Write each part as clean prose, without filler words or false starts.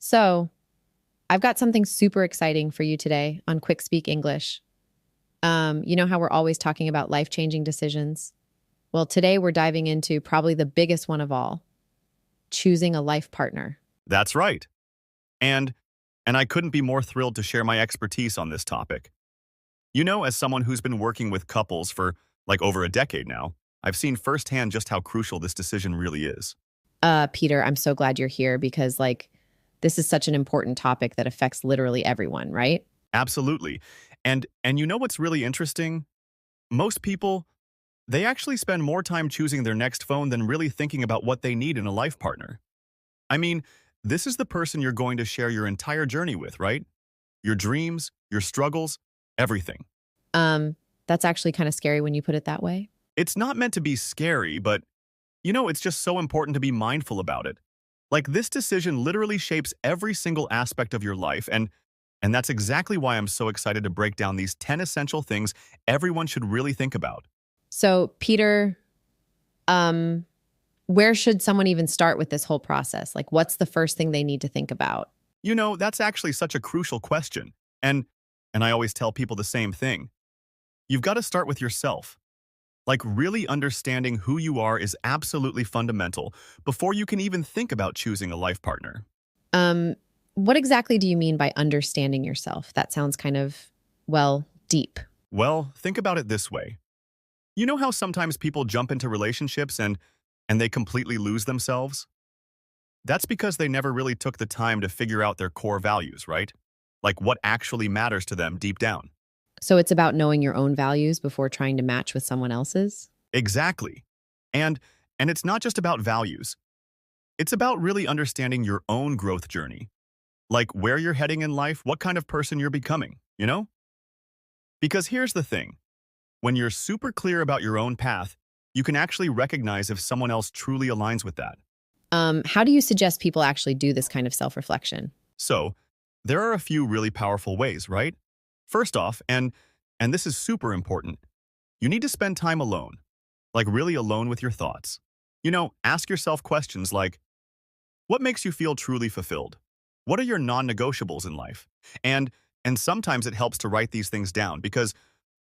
So, I've got something super exciting for you today on QuickSpeak English. You know how we're always talking about life-changing decisions? Well, today we're diving into probably the biggest one of all, choosing a life partner. That's right. And and I couldn't be more thrilled to share my expertise on this topic. As someone who's been working with couples for like over a decade now, I've seen firsthand just how crucial this decision really is. Peter, I'm so glad you're here because this is such an important topic that affects literally everyone, right? Absolutely. And you know what's really interesting? Most people, they actually spend more time choosing their next phone than really thinking about what they need in a life partner. I mean, this is the person you're going to share your entire journey with, right? Your dreams, your struggles, everything. Um, that's actually kind of scary when you put it that way. It's not meant to be scary, but it's just so important to be mindful about it. Like this decision literally shapes every single aspect of your life, and that's exactly why I'm so excited to break down these 10 essential things everyone should really think about. So, Peter, um, where should someone even start with this whole process? Like, what's the first thing they need to think about? That's actually such a crucial question. And I always tell people the same thing. You've got to start with yourself. Like really understanding who you are is absolutely fundamental before you can even think about choosing a life partner. Um, what exactly do you mean by understanding yourself? That sounds kind of, well, deep. Well, think about it this way. You know how sometimes people jump into relationships and they completely lose themselves? That's because they never really took the time to figure out their core values, right? Like what actually matters to them deep down. So it's about knowing your own values before trying to match with someone else's? Exactly. And and it's not just about values. It's about really understanding your own growth journey. Like where you're heading in life, what kind of person you're becoming? Because here's the thing. When you're super clear about your own path, you can actually recognize if someone else truly aligns with that. How do you suggest people actually do this kind of self-reflection? So, there are a few really powerful ways, right? First off, and this is super important, you need to spend time alone, like really alone with your thoughts. Ask yourself questions like, what makes you feel truly fulfilled? What are your non-negotiables in life? And and sometimes it helps to write these things down because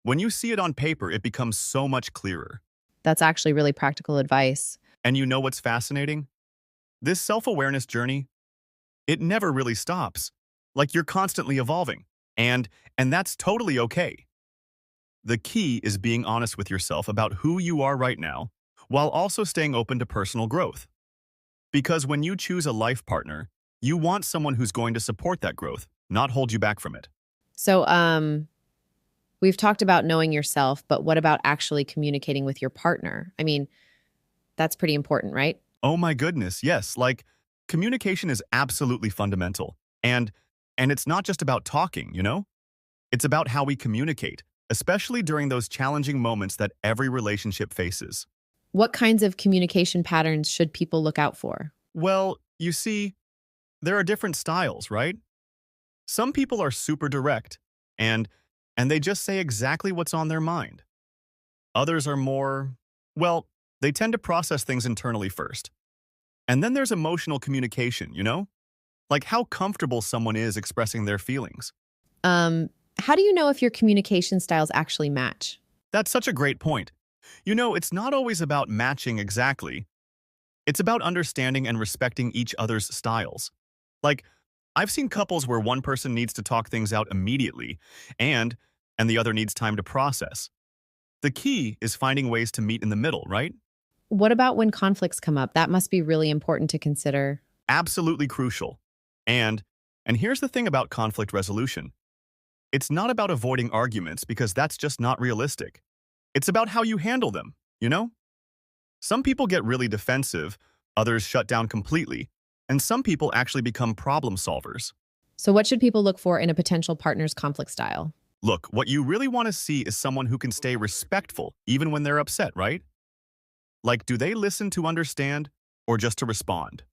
when you see it on paper, it becomes so much clearer. That's actually really practical advice. And you know what's fascinating? This self-awareness journey, it never really stops. Like you're constantly evolving. And that's totally okay. The key is being honest with yourself about who you are right now, while also staying open to personal growth. Because when you choose a life partner, you want someone who's going to support that growth, not hold you back from it. So, we've talked about knowing yourself, but what about actually communicating with your partner? I mean, that's pretty important, right? Oh my goodness, yes, like communication is absolutely fundamental. And it's not just about talking? It's about how we communicate, especially during those challenging moments that every relationship faces. What kinds of communication patterns should people look out for? Well, you see, there are different styles, right? Some people are super direct and and they just say exactly what's on their mind. Others are more, well, they tend to process things internally first. And then there's emotional communication? Like how comfortable someone is expressing their feelings. Um, how do you know if your communication styles actually match? That's such a great point. It's not always about matching exactly. It's about understanding and respecting each other's styles. Like, I've seen couples where one person needs to talk things out immediately and and the other needs time to process. The key is finding ways to meet in the middle, right? What about when conflicts come up? That must be really important to consider. Absolutely crucial. And and here's the thing about conflict resolution. It's not about avoiding arguments because that's just not realistic. It's about how you handle them? Some people get really defensive, others shut down completely, and some people actually become problem solvers. So, what should people look for in a potential partner's conflict style? Look, what you really want to see is someone who can stay respectful even when they're upset, right? Like, do they listen to understand or just to respond?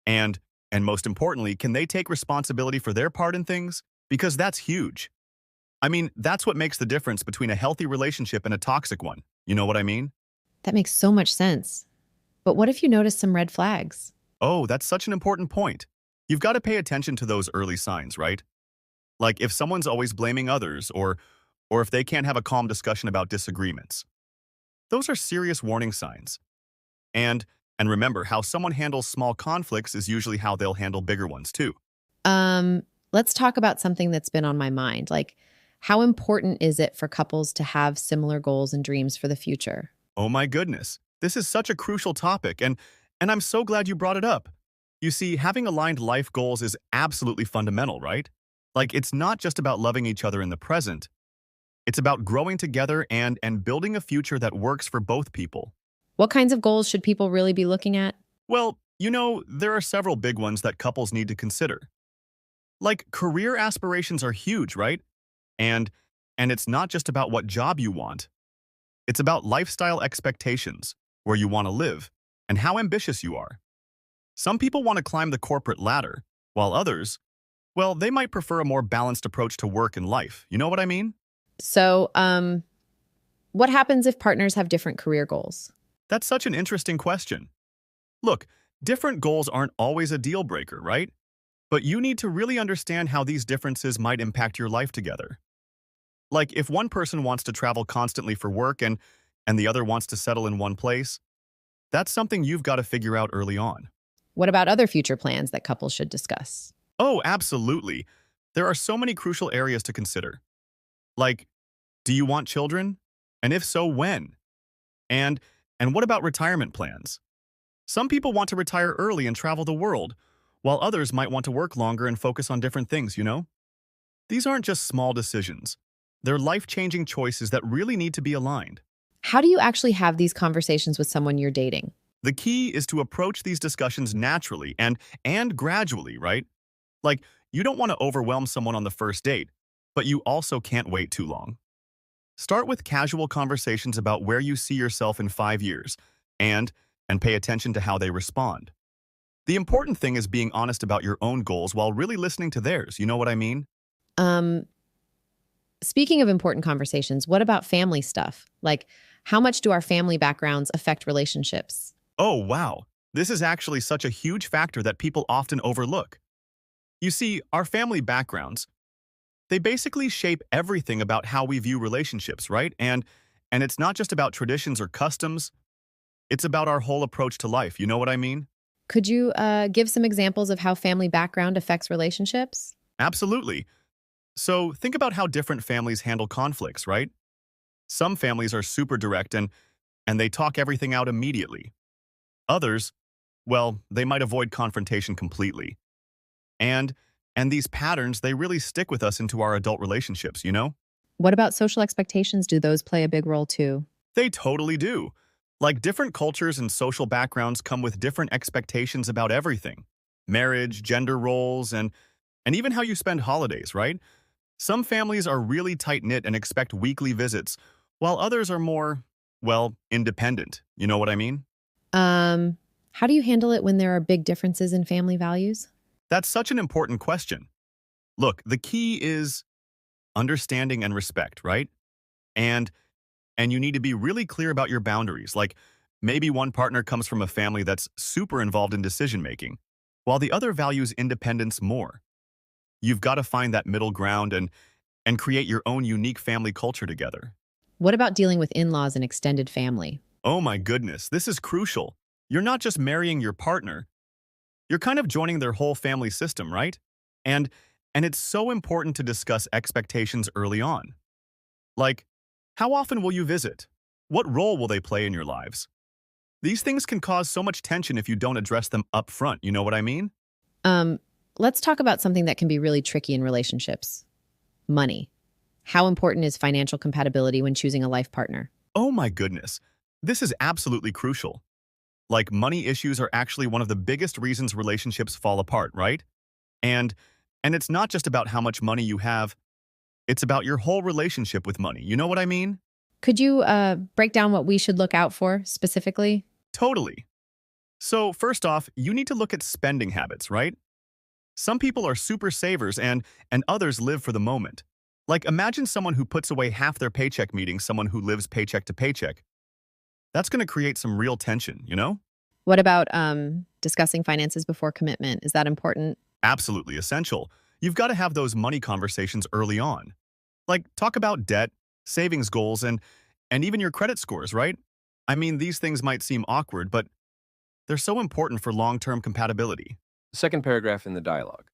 And and most importantly, can they take responsibility for their part in things? Because that's huge. I mean, that's what makes the difference between a healthy relationship and a toxic one. You know what I mean? That makes so much sense. But what if you notice some red flags? Oh, that's such an important point. You've got to pay attention to those early signs, right? Like if someone's always blaming others or if they can't have a calm discussion about disagreements. Those are serious warning signs. And and remember, how someone handles small conflicts is usually how they'll handle bigger ones too. Um, let's talk about something that's been on my mind. Like, how important is it for couples to have similar goals and dreams for the future? Oh my goodness. This is such a crucial topic and I'm so glad you brought it up. You see, having aligned life goals is absolutely fundamental, right? Like it's not just about loving each other in the present. It's about growing together and building a future that works for both people. What kinds of goals should people really be looking at? Well, there are several big ones that couples need to consider. Like career aspirations are huge, right? And and it's not just about what job you want. It's about lifestyle expectations, where you want to live, and how ambitious you are. Some people want to climb the corporate ladder, while others, well, they might prefer a more balanced approach to work and life. You know what I mean? So, what happens if partners have different career goals? That's such an interesting question. Look, different goals aren't always a deal breaker, right? But you need to really understand how these differences might impact your life together. Like if one person wants to travel constantly for work and the other wants to settle in one place, that's something you've got to figure out early on. What about other future plans that couples should discuss? Oh, absolutely. There are so many crucial areas to consider. Like, do you want children? And if so, when? And and what about retirement plans? Some people want to retire early and travel the world, while others might want to work longer and focus on different things. These aren't just small decisions. They're life-changing choices that really need to be aligned. How do you actually have these conversations with someone you're dating? The key is to approach these discussions naturally and gradually, right? Like, you don't want to overwhelm someone on the first date, but you also can't wait too long. Start with casual conversations about where you see yourself in 5 years, and and pay attention to how they respond. The important thing is being honest about your own goals while really listening to theirs. You know what I mean? Um, Speaking of important conversations, what about family stuff? Like, how much do our family backgrounds affect relationships? Oh, wow. This is actually such a huge factor that people often overlook. You see, our family backgrounds, they basically shape everything about how we view relationships, right? And it's not just about traditions or customs, it's about our whole approach to life. You know what I mean? Could you give some examples of how family background affects relationships? Absolutely. So think about how different families handle conflicts, right? Some families are super direct and they talk everything out immediately. Others, well, they might avoid confrontation completely. And and these patterns, they really stick with us into our adult relationships. What about social expectations? Do those play a big role too? They totally do. Like different cultures and social backgrounds come with different expectations about everything. Marriage, gender roles, and even how you spend holidays, right? Some families are really tight-knit and expect weekly visits, while others are more, well, independent. You know what I mean? Um, how do you handle it when there are big differences in family values? That's such an important question. Look, the key is understanding and respect, right? And and you need to be really clear about your boundaries. Like maybe one partner comes from a family that's super involved in decision making, while the other values independence more. You've got to find that middle ground and create your own unique family culture together. What about dealing with in laws and extended family? Oh my goodness, this is crucial. You're not just marrying your partner, you're kind of joining their whole family system, right? And and it's so important to discuss expectations early on. Like, how often will you visit? What role will they play in your lives? These things can cause so much tension if you don't address them up front. You know what I mean? Um, let's talk about something that can be really tricky in relationships: money. How important is financial compatibility when choosing a life partner? Oh my goodness. This is absolutely crucial. Like, money issues are actually one of the biggest reasons relationships fall apart, right? And and it's not just about how much money you have, it's about your whole relationship with money. You know what I mean? Could you break down what we should look out for specifically? Totally. So, first off, you need to look at spending habits, right? Some people are super savers and others live for the moment. Like imagine someone who puts away half their paycheck meeting someone who lives paycheck to paycheck. That's going to create some real tension, you know? What about discussing finances before commitment? Is that important? Absolutely essential. You've got to have those money conversations early on. Like, talk about debt, savings goals, and even your credit scores, right? I mean, these things might seem awkward, but they're so important for long-term compatibility. Second paragraph in the dialogue.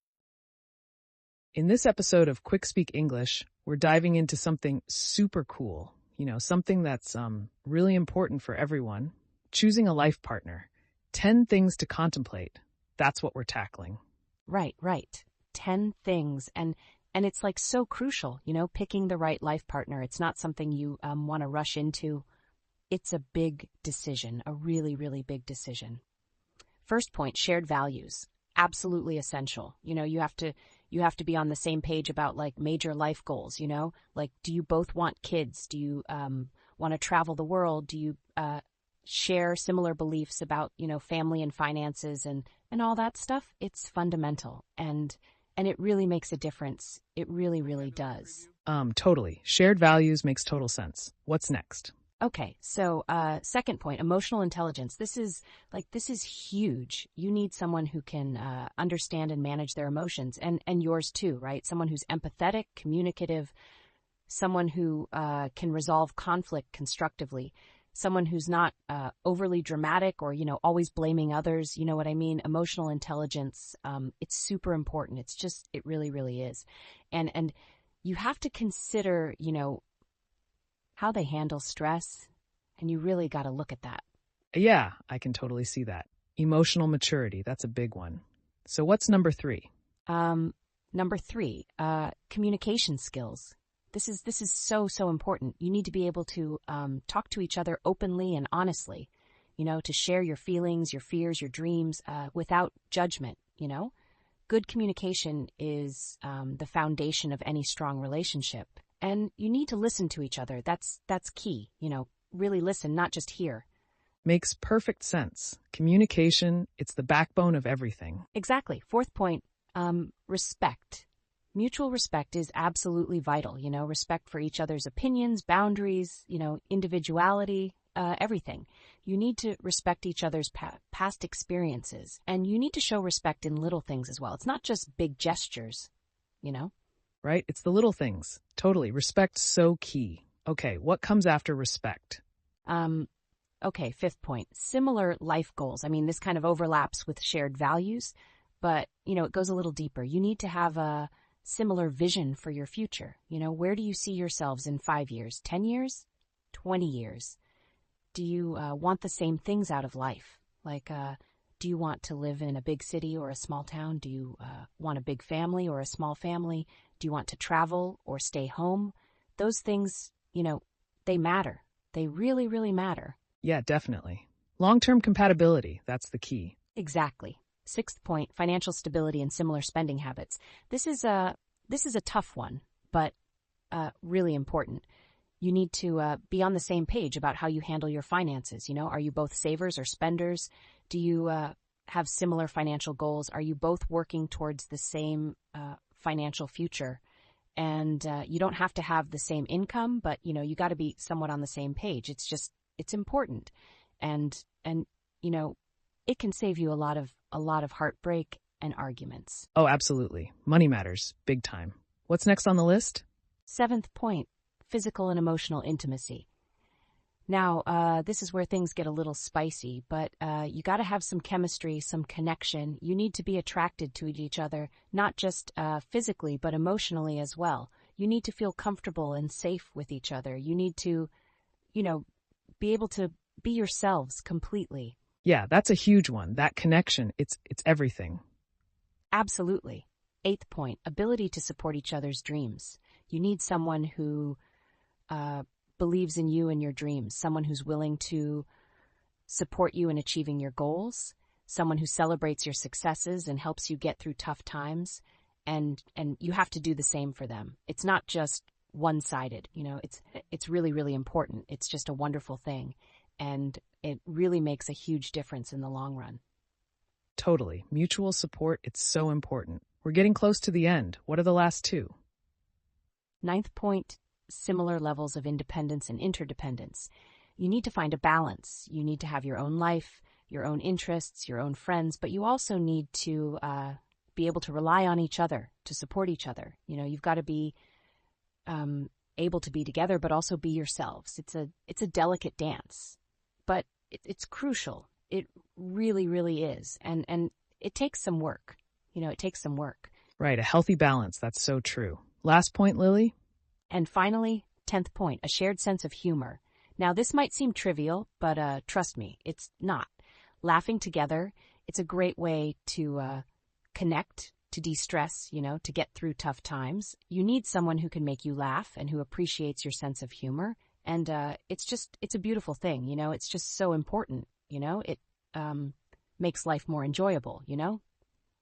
In this episode of QuickSpeak English, we're diving into something super cool, something that's really important for everyone. Choosing a life partner. 10 things to contemplate. That's what we're tackling. Right. 10 things. And it's like so crucial, picking the right life partner. It's not something you want to rush into. It's a big decision, a really, really big decision. First point, shared values. Absolutely essential. You have to be on the same page about like major life goals, like, do you both want kids? Do you want to travel the world? Do you share similar beliefs about, family and finances and all that stuff? It's fundamental. And it really makes a difference. It really, really does. Totally. Shared values makes total sense. What's next? Okay, so second point, emotional intelligence. This is huge. You need someone who can understand and manage their emotions, and yours too, right? Someone who's empathetic, communicative, someone who can resolve conflict constructively, someone who's not overly dramatic or, always blaming others. You know what I mean? Emotional intelligence, it's super important. It really, really is. And you have to consider, how they handle stress, and you really got to look at that. Yeah, I can totally see that. Emotional maturity, that's a big one. So what's number 3? Number 3, communication skills. This is so important. You need to be able to talk to each other openly and honestly, to share your feelings, your fears, your dreams without judgment, Good communication is the foundation of any strong relationship. And you need to listen to each other. That's key. Really listen, not just hear. Makes perfect sense. Communication, it's the backbone of everything. Exactly. Fourth point, respect. Mutual respect is absolutely vital. Respect for each other's opinions, boundaries, individuality, everything. You need to respect each other's past experiences. And you need to show respect in little things as well. It's not just big gestures, Right? It's the little things. Totally. Respect so key. Okay, what comes after respect? Okay, fifth point. Similar life goals. I mean, this kind of overlaps with shared values, but, it goes a little deeper. You need to have a similar vision for your future. Where do you see yourselves in 5 years, 10 years, 20 years? Do you want the same things out of life? Like, do you want to live in a big city or a small town? Do you want a big family or a small family? Do you want to travel or stay home? Those things, they matter. They really, really matter. Yeah, definitely. Long-term compatibility, that's the key. Exactly. Sixth point, financial stability and similar spending habits. This is a tough one, but really important. You need to be on the same page about how you handle your finances. Are you both savers or spenders? Do you have similar financial goals? Are you both working towards the same financial future? And you don't have to have the same income, but you got to be somewhat on the same page. It's important, and it can save you a lot of heartbreak and arguments. Oh, absolutely. Money matters, big time. What's next on the list? Seventh point, physical and emotional intimacy. Now, this is where things get a little spicy, but you got to have some chemistry, some connection. You need to be attracted to each other, not just physically, but emotionally as well. You need to feel comfortable and safe with each other. You need to, be able to be yourselves completely. Yeah, that's a huge one. That connection, it's everything. Absolutely. Eighth point, ability to support each other's dreams. You need someone who believes in you and your dreams, someone who's willing to support you in achieving your goals, someone who celebrates your successes and helps you get through tough times, and you have to do the same for them. It's not just one-sided, it's really, really important. It's just a wonderful thing, and it really makes a huge difference in the long run. Totally. Mutual support, it's so important. We're getting close to the end. What are the last 2? Ninth point, similar levels of independence and interdependence. You need to find a balance. You need to have your own life, your own interests, your own friends, but you also need to be able to rely on each other, to support each other. You know, you've got to be able to be together, but also be yourselves. It's a delicate dance, but it's crucial. It really, really is. And it takes some work. You know, it takes some work. Right, a healthy balance. That's so true. Last point, Lily? And finally, 10th point, a shared sense of humor. Now, this might seem trivial, but trust me, it's not. Laughing together, it's a great way to connect, to de-stress, you know, to get through tough times. You need someone who can make you laugh and who appreciates your sense of humor. And it's a beautiful thing, you know, it's just so important, you know, it makes life more enjoyable, you know?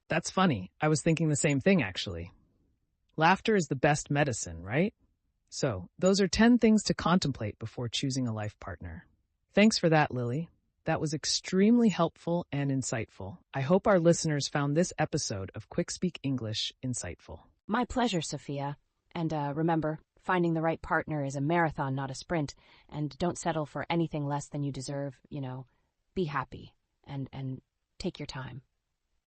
That's funny. I was thinking the same thing, actually. Laughter is the best medicine, right? So, those are 10 things to contemplate before choosing a life partner. Thanks for that, Lily. That was extremely helpful and insightful. I hope our listeners found this episode of QuickSpeak English insightful. My pleasure, Sophia. And remember, finding the right partner is a marathon, not a sprint. And don't settle for anything less than you deserve, you know. Be happy and take your time.